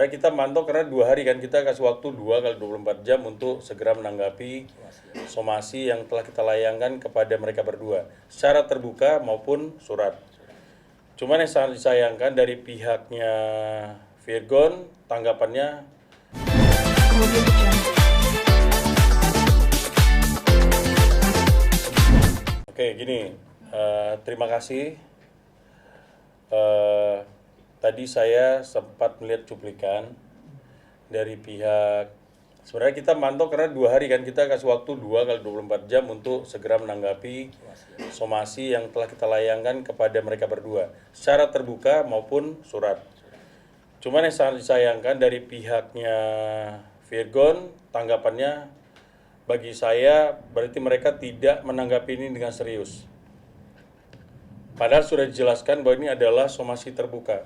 sebenarnya kita mantau karena 2 hari kan, kita kasih waktu 2 kali 24 jam untuk segera menanggapi somasi yang telah kita layangkan kepada mereka berdua secara terbuka maupun surat. Cuman yang sangat disayangkan dari pihaknya Virgon, tanggapannya oke gini, terima kasih. Tadi saya sempat melihat cuplikan dari pihak, sebenarnya kita mantau karena 2 hari kan, kita kasih waktu 2 kali 24 jam untuk segera menanggapi somasi yang telah kita layangkan kepada mereka berdua secara terbuka maupun surat. Cuman yang sangat disayangkan dari pihaknya Virgon, tanggapannya bagi saya berarti mereka tidak menanggapi ini dengan serius. Padahal sudah dijelaskan bahwa ini adalah somasi terbuka.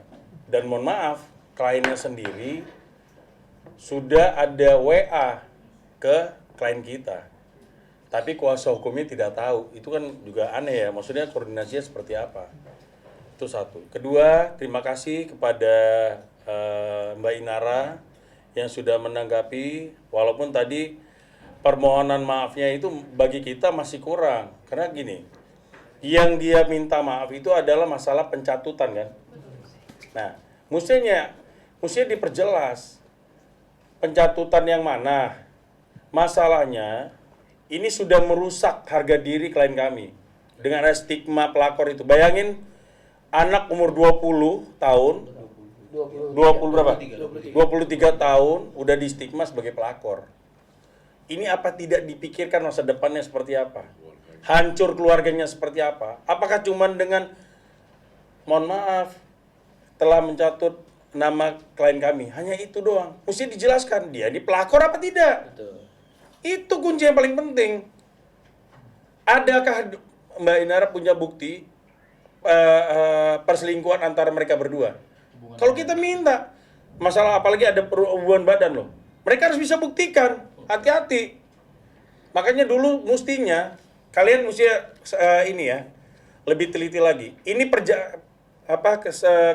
Dan mohon maaf, kliennya sendiri sudah ada WA ke klien kita. Tapi kuasa hukumnya tidak tahu. Itu kan juga aneh ya, maksudnya koordinasinya seperti apa. Itu satu. Kedua, terima kasih kepada Mbak Inara yang sudah menanggapi, walaupun tadi permohonan maafnya itu bagi kita masih kurang. Karena gini, yang dia minta maaf itu adalah masalah pencatutan kan. Nah, mestinya diperjelas pencatutan yang mana. Masalahnya ini sudah merusak harga diri klien kami dengan ada stigma pelakor itu. Bayangin anak umur 20 tahun 20 berapa? 23 tahun udah di stigma sebagai pelakor. Ini apa tidak dipikirkan masa depannya seperti apa? Hancur keluarganya seperti apa? Apakah cuman dengan mohon maaf telah mencatut nama klien kami, hanya itu doang? Mesti dijelaskan dia ini pelakor apa tidak? Betul. Itu kunci yang paling penting. Adakah Mbak Inara punya bukti perselingkuhan antara mereka berdua? Kalau kita minta masalah apalagi ada hubungan badan loh, mereka harus bisa buktikan. Hati-hati. Makanya dulu mestinya kalian mesti ini ya lebih teliti lagi. Ini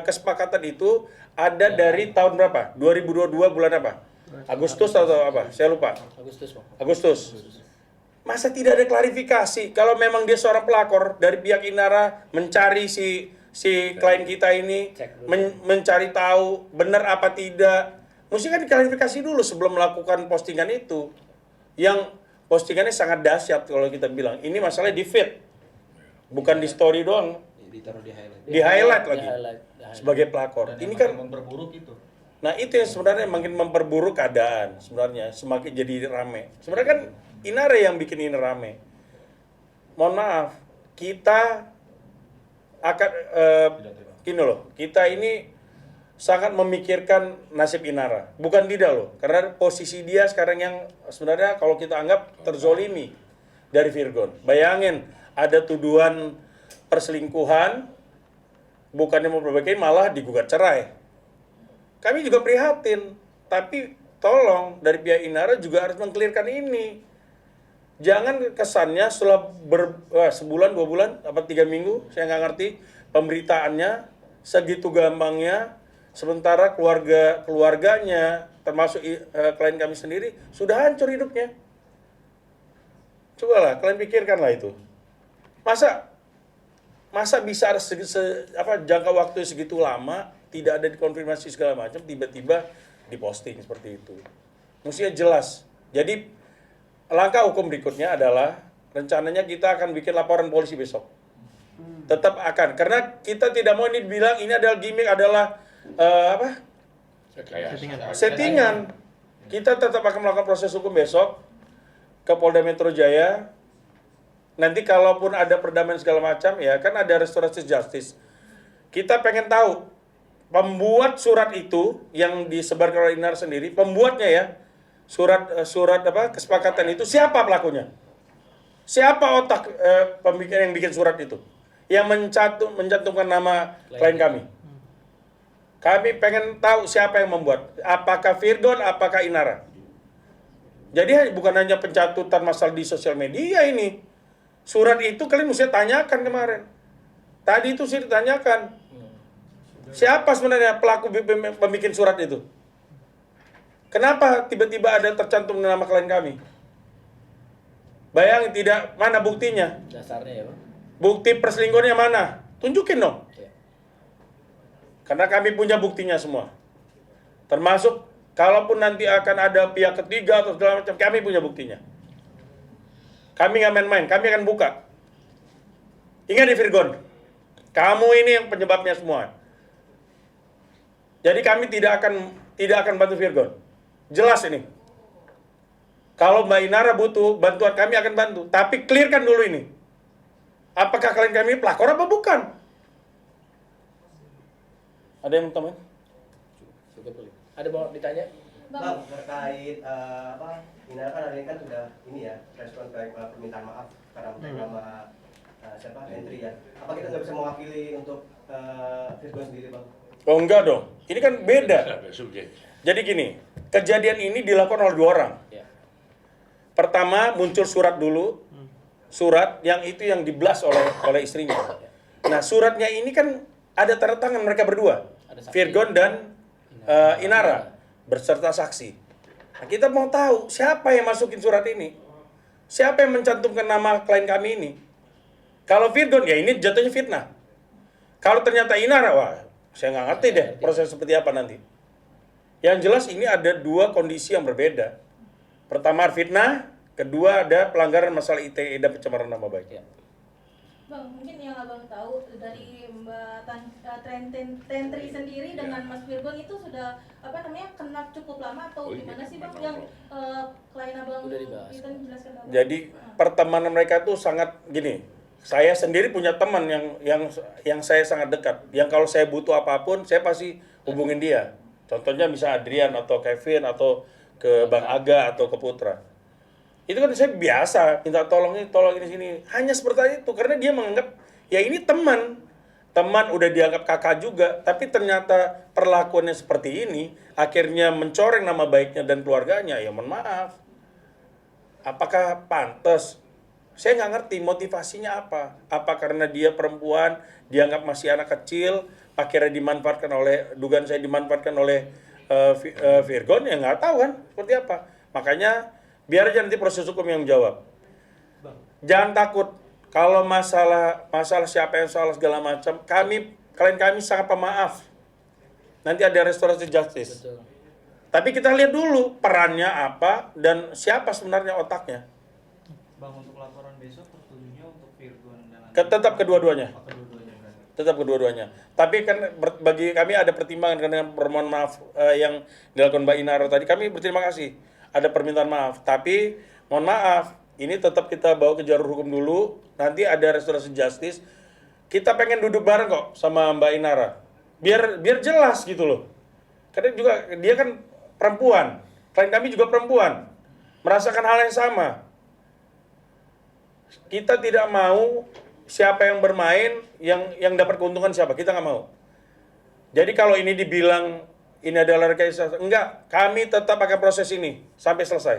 kesepakatan itu ada dari tahun berapa? 2022 bulan apa? Agustus atau apa? Saya lupa. Agustus. Masa tidak ada klarifikasi? Kalau memang dia seorang pelakor, dari pihak Inara mencari si klien kita ini, mencari tahu benar apa tidak. Mesti kan diklarifikasi dulu sebelum melakukan postingan itu. Yang postingannya sangat dahsyat kalau kita bilang. Ini masalahnya di feed. Bukan di story doang. Ditaruh di highlight. Di highlight lagi. Sebagai pelakor. Dan Ini yang kan memperburuk itu. nah itu yang sebenarnya makin memperburuk keadaan sebenarnya, semakin jadi rame. Sebenarnya kan Inara yang bikin ini rame. Mohon maaf, kita akan gini loh, kita ini sangat memikirkan nasib Inara. Bukan tidak loh, karena posisi dia sekarang yang sebenarnya kalau kita anggap terzolimi dari Virgon. Bayangin, ada tuduhan perselingkuhan, bukannya mau perbaiki malah digugat cerai. Kami juga prihatin, tapi tolong dari pihak Inara juga harus mengklirkan ini. Jangan kesannya setelah sebulan, 2 bulan, apa 3 minggu, saya nggak ngerti, pemberitaannya segitu gampangnya, sementara keluarganya, termasuk klien kami sendiri, sudah hancur hidupnya. Cobalah, kalian pikirkanlah itu. Masa bisa jangka waktu segitu lama, tidak ada dikonfirmasi segala macam, tiba-tiba diposting seperti itu. Mestinya jelas. Jadi langkah hukum berikutnya adalah rencananya kita akan bikin laporan polisi besok. Tetap akan, karena kita tidak mau ini bilang ini adalah gimmick, adalah settingan. Kita tetap akan melakukan proses hukum besok ke Polda Metro Jaya. Nanti kalaupun ada perdamaian segala macam, ya kan ada restoratif justice. Kita pengen tahu pembuat surat itu yang disebarkan oleh Inara sendiri, pembuatnya ya, surat kesepakatan itu siapa pelakunya? Siapa otak yang bikin surat itu? Yang mencantumkan nama klien kami. Kami pengen tahu siapa yang membuat. Apakah Virgon, apakah Inara? Jadi bukan hanya pencatutan masalah di sosial media ini. Surat itu kalian mesti tanyakan kemarin. Tadi itu sih ditanyakan. Siapa sebenarnya pelaku pembikin surat itu? Kenapa tiba-tiba ada tercantum nama klien kami? Bayangin tidak, mana buktinya? Dasarnya ya Bang. Bukti perselingkuhannya mana? Tunjukin dong. Ya. Karena kami punya buktinya semua. Termasuk kalaupun nanti akan ada pihak ketiga atau segala macam, kami punya buktinya. Kami nggak main-main, kami akan buka. Ingat di Virgon, kamu ini yang penyebabnya semua. Jadi kami tidak akan bantu Virgon. Jelas ini. Kalau Mbak Inara butuh bantuan, kami akan bantu. Tapi clearkan dulu ini. Apakah klien kami pelakor apa bukan? Ada yang mau tambahin? Cukup boleh. Ada mau ditanya? Bang, terkait Inara kan hari ini kan sudah ini ya, respon baik permintaan maaf karena mencari nama siapa? Entry ya. Apa kita nggak bisa mewakili untuk Virgon sendiri, Bang? Oh enggak dong. Ini kan beda. Jadi gini, kejadian ini dilakukan oleh 2 orang. Ya. Pertama muncul surat dulu, surat yang itu yang diblas oleh istrinya. Nah suratnya ini kan ada tanda tangan mereka berdua, Ada saksi. Virgon dan Inara berserta saksi. Nah, kita mau tahu siapa yang masukin surat ini, siapa yang mencantumkan nama klien kami ini. Kalau Virgon ya ini jatuhnya fitnah. Kalau ternyata Inara, wah saya nggak ngerti deh proses seperti apa nanti. Yang jelas ini ada 2 kondisi yang berbeda. Pertama fitnah, kedua ada pelanggaran masalah ITE dan pencemaran nama baik. Ya. Bang, mungkin yang abang tahu dari Mbak Tentri sendiri dengan Mas Virgon itu sudah kenal cukup lama atau gimana sih Bang yang klien abang Udah dibahas. itu menjelaskan abang? Jadi pertemanan mereka tuh sangat gini. Saya sendiri punya teman yang saya sangat dekat. Yang kalau saya butuh apapun, saya pasti hubungin dia. Contohnya misalnya Adrian atau Kevin atau ke Bang Aga atau ke Putra. Itu kan saya biasa minta tolong ini sini. Hanya seperti itu karena dia menganggap ya ini teman. Teman udah dianggap kakak juga, tapi ternyata perlakuannya seperti ini akhirnya mencoreng nama baiknya dan keluarganya. Ya mohon maaf. Apakah pantas? Saya nggak ngerti motivasinya apa. Apa karena dia perempuan, dianggap masih anak kecil, akhirnya dimanfaatkan oleh, dugaan saya dimanfaatkan oleh Virgon, ya nggak tahu kan seperti apa. Makanya biar aja nanti proses hukum yang menjawab. Jangan takut kalau masalah siapa yang salah segala macam. Klien kami sangat pemaaf. Nanti ada restorasi justice. Betul. Tapi kita lihat dulu perannya apa dan siapa sebenarnya otaknya. Bang, untuk laporan besok tertujunya untuk Virgon dan Tetap kedua-duanya. kedua-duanya berarti. Tetap kedua-duanya. Tapi kan bagi kami ada pertimbangan karena permohonan maaf yang dilakukan Mbak Inara tadi. Kami berterima kasih. Ada permintaan maaf. Tapi mohon maaf, ini tetap kita bawa ke jalur hukum dulu. Nanti ada restorasi justice. Kita pengen duduk bareng kok sama Mbak Inara. Biar jelas gitu loh. Karena juga dia kan perempuan. Klien kami juga perempuan. Merasakan hal yang sama. Kita tidak mau siapa yang bermain, yang dapat keuntungan siapa. Kita nggak mau. Jadi kalau ini dibilang ini adalah rekayasa, enggak. Kami tetap akan proses ini sampai selesai.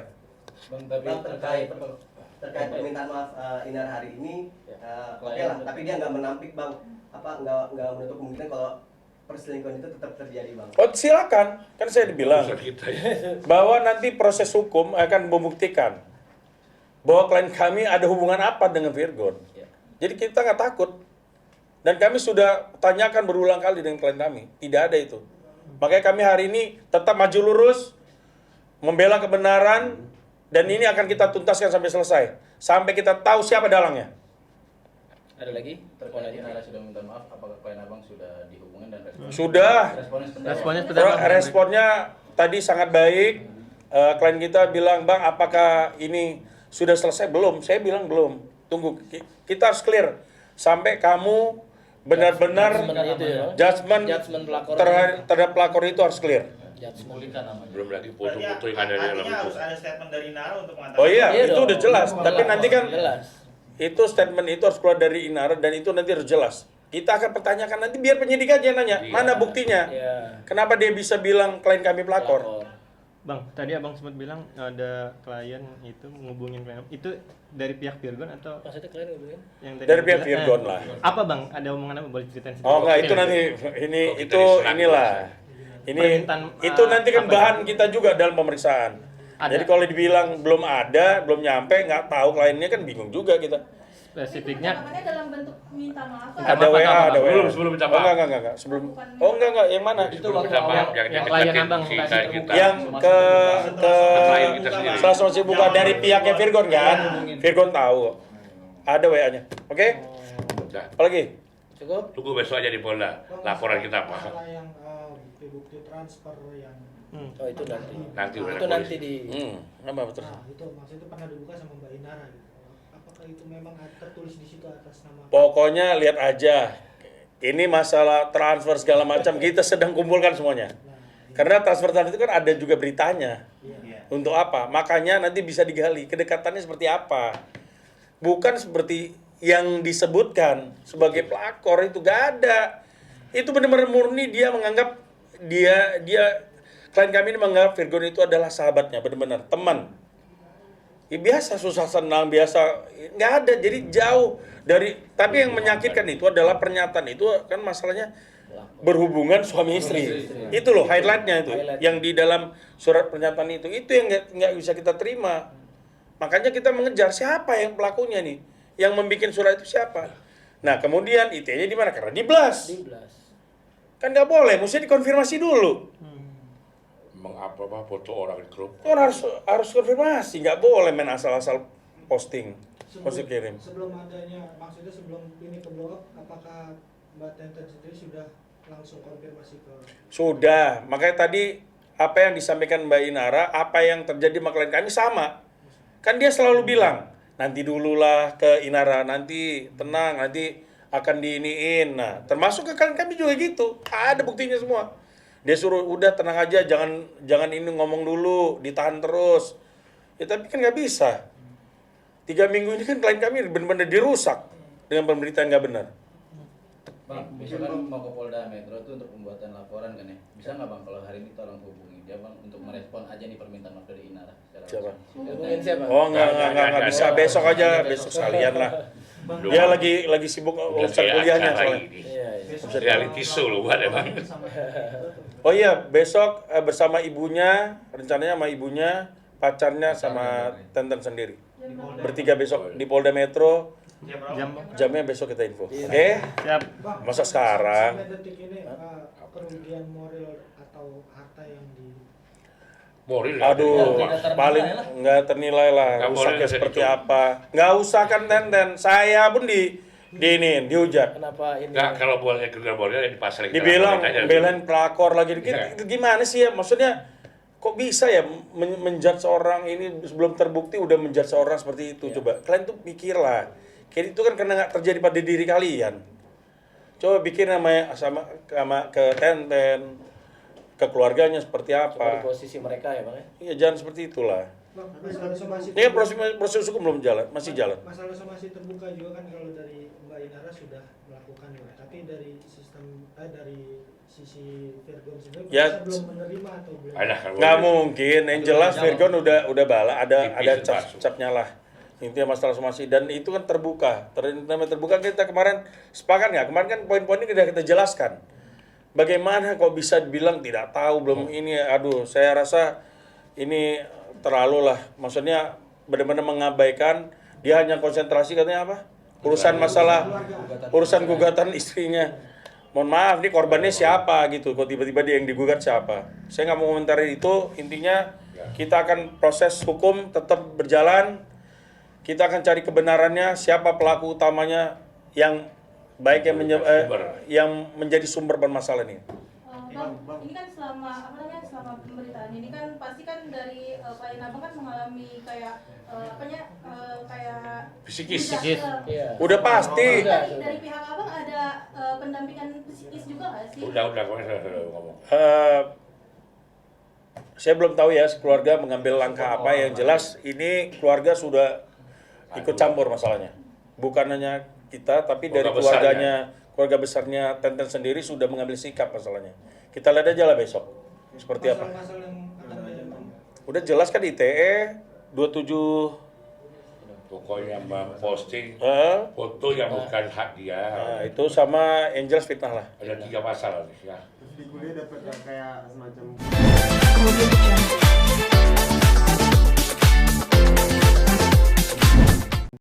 Bang, tapi Bang, terkait permintaan maaf Inara hari ini, oke lah. Tapi dia nggak menampik, Bang. Nggak menutup kemungkinan kalau perselingkuhan itu tetap terjadi, Bang. Oh silakan, kan saya dibilang bahwa nanti proses hukum akan membuktikan bahwa klien kami ada hubungan apa dengan Virgon. Ya. Jadi kita nggak takut. Dan kami sudah tanyakan berulang kali dengan klien kami, tidak ada itu. Makanya kami hari ini tetap maju lurus, membela kebenaran, dan ini akan kita tuntaskan sampai selesai. Sampai kita tahu siapa dalangnya. ada lagi? Terkait Inara sudah minta maaf, apakah klien abang sudah dihubungin dan respon? Sudah. Responnya seperti apa? Responnya tadi sangat baik. Klien kita bilang, Bang, apakah ini sudah selesai? Belum. Saya bilang belum. Tunggu. Kita harus clear. Sampai kamu benar-benar judgment terhadap pelakor itu harus clear. Belum lagi foto-foto yang ada di dalam Artinya itu. harus ada statement dari Inara untuk mengatakan. Oh iya, Iya itu dong. udah jelas. Tapi nanti kan Jelas. itu statement itu harus keluar dari Inara dan itu nanti harus jelas. Kita akan pertanyakan nanti biar penyidik aja yang nanya, mana buktinya? Iya. Kenapa dia bisa bilang klien kami pelakor? Bang, tadi abang sempat bilang ada klien itu menghubungin klien. Itu dari pihak Virgon atau Maksudnya kalian ngomongin? yang tadi Dari abang pihak bilang? Virgon lah. Apa bang? Ada omongan apa? Boleh ceritain sedikit? Oh enggak, itu Oke, nanti oke. ini Oh, kita itu diserang inilah. Ini permintaan, itu nanti kan apa bahan kita juga dalam pemeriksaan. Ada. Jadi kalau dibilang belum ada, belum nyampe, nggak tahu kliennya kan bingung juga kita. spesifiknya Percakapannya dalam bentuk minta maaf. Ada maaf, WA, apa? ada WA. Sebelum minta Oh, maaf. enggak. Sebelum. Oh, enggak. Yang mana? Itu Sebelum waktu minta maaf, awal jangan yang deketin klien abang, si operasi klien terbuka. kita. Yang ke klien kita sendiri. salah satu buka dari pihaknya Virgon kan? Virgon tahu. Ada WA-nya. Oke? Udah. Apalagi? Cukup? Tunggu besok aja di Polda laporan kita apa. Masalah yang bukti-bukti transfer yang Oh itu nanti. Nanti udah Itu ada nanti di. Apa betul? nah itu maksudnya pernah dibuka sama Mbak Inara gitu. Apakah itu memang tertulis di situ atas nama Pokoknya lihat aja. Ini masalah transfer segala macam kita sedang kumpulkan semuanya. Karena transfer itu kan ada juga beritanya. Untuk apa? Makanya nanti bisa digali kedekatannya seperti apa. Bukan seperti yang disebutkan sebagai pelakor itu gak ada. Itu benar-benar murni dia menganggap dia klien kami ini menganggap Virgon itu adalah sahabatnya, benar-benar teman. Ya biasa susah senang biasa nggak ada, jadi jauh dari. Tapi yang menyakitkan itu adalah pernyataan itu kan masalahnya berhubungan suami istri. Itu loh highlightnya itu, yang di dalam surat pernyataan itu yang nggak bisa kita terima. Makanya kita mengejar siapa yang pelakunya nih, yang membuat surat itu siapa. Nah kemudian IT-nya di mana? Karena di blast. Kan nggak boleh, mesti dikonfirmasi dulu. Mengapa foto orang di grup? Kan harus konfirmasi, nggak boleh main asal-asal posting kirim. sebelum adanya maksudnya sebelum ini ke blow up, apakah Mbak Tenten sendiri sudah langsung konfirmasi ke Sudah, makanya tadi apa yang disampaikan Mbak Inara, apa yang terjadi sama klien kami sama. Kan dia selalu bilang, nanti dululah ke Inara, nanti tenang, nanti akan diiniin. Nah, termasuk ke klien kami juga gitu, ada buktinya semua. Dia suruh udah tenang aja, jangan ini ngomong dulu, ditahan terus. Ya tapi kan nggak bisa. 3 minggu ini kan klien kami benar-benar dirusak dengan pemberitaan nggak benar. Bang, besok kan mau ke Polda Metro tuh untuk pembuatan laporan kan ya. Bisa nggak bang kalau hari ini tolong hubungi dia bang untuk merespon aja nih permintaan maaf dari Inara. Siapa? Hubungin siapa? Oh nggak bisa, besok aja, besok sekalian lah. Dia lagi sibuk urusan kuliahnya soalnya. Reality show loh buat ya bang. Oh iya, besok bersama ibunya, rencananya sama ibunya, pacarnya sama Tenten sendiri. Bertiga besok di Polda Metro. Jamnya besok kita info. Oke? siap. Masa sekarang? sampai detik ini kerugian moral atau harta yang di Moral. Aduh, Tidak ternilai paling lah. nggak ternilai lah. Nggak boleh Rusaknya bisa seperti dicoba. apa? Nggak usah kan Tenten. Saya pun dihujat. Kenapa ini? Nggak, kalau boleh keluar moral ya di pasar kita Dibilang laporin aja. belain pelakor lagi. Iya. Gimana sih ya? Maksudnya kok bisa ya menjudge seorang ini sebelum terbukti udah menjudge seorang seperti itu? Coba kalian tuh pikirlah. Kayak itu kan karena nggak terjadi pada diri kalian. Coba pikir namanya sama ke Tenten, ke keluarganya seperti Coba di apa. posisi mereka ya bang ya. Iya jangan seperti itulah. Bang, masalah somasi Ini kan proses hukum belum jalan, masih jalan. masalah somasi terbuka juga kan kalau dari Mbak Inara sudah melakukan juga, tapi dari sistem dari sisi Virgon sendiri Ya, belum menerima atau belum Ada, kalau Nggak boleh. mungkin, yang jelas Virgon udah bala, ada Tipis masuk. capnya lah. Intinya masalah somasi dan itu kan terbuka. Namanya terbuka kita kemarin sepakat nggak? Kemarin kan poin-poin ini kita jelaskan. Bagaimana kok bisa dibilang tidak tahu belum ini? Aduh, saya rasa ini terlalu lah. Maksudnya benar-benar mengabaikan. Dia hanya konsentrasi katanya apa? Urusan masalah, urusan gugatan istrinya. Mohon maaf, nih korbannya siapa gitu? Kok tiba-tiba dia yang digugat siapa? Saya nggak mau komentari itu. Intinya kita akan proses hukum tetap berjalan. Kita akan cari kebenarannya, siapa pelaku utamanya yang baik yang menjadi sumber permasalahan ini. Bang, ini kan selama selama pemberitaan ini kan pasti kan dari klien abang kan mengalami kayak kayak Psikis. Iya. Udah pasti. Dari pihak abang ada pendampingan psikis juga nggak sih? Udah ngomong. Saya belum tahu ya keluarga mengambil langkah apa. Yang jelas ini keluarga sudah ikut campur masalahnya. Bukan hanya kita, tapi dari keluarga besarnya Tenten sendiri sudah mengambil sikap masalahnya. Kita lihat aja lah besok seperti apa. masalah yang akan Udah jelas kan ITE 27 Pokoknya memposting Heeh. foto yang bukan hak dia. Nah, itu sama Angels fitnah lah. Ada 3 pasal ya. Terus di kuliah dapat kayak semacam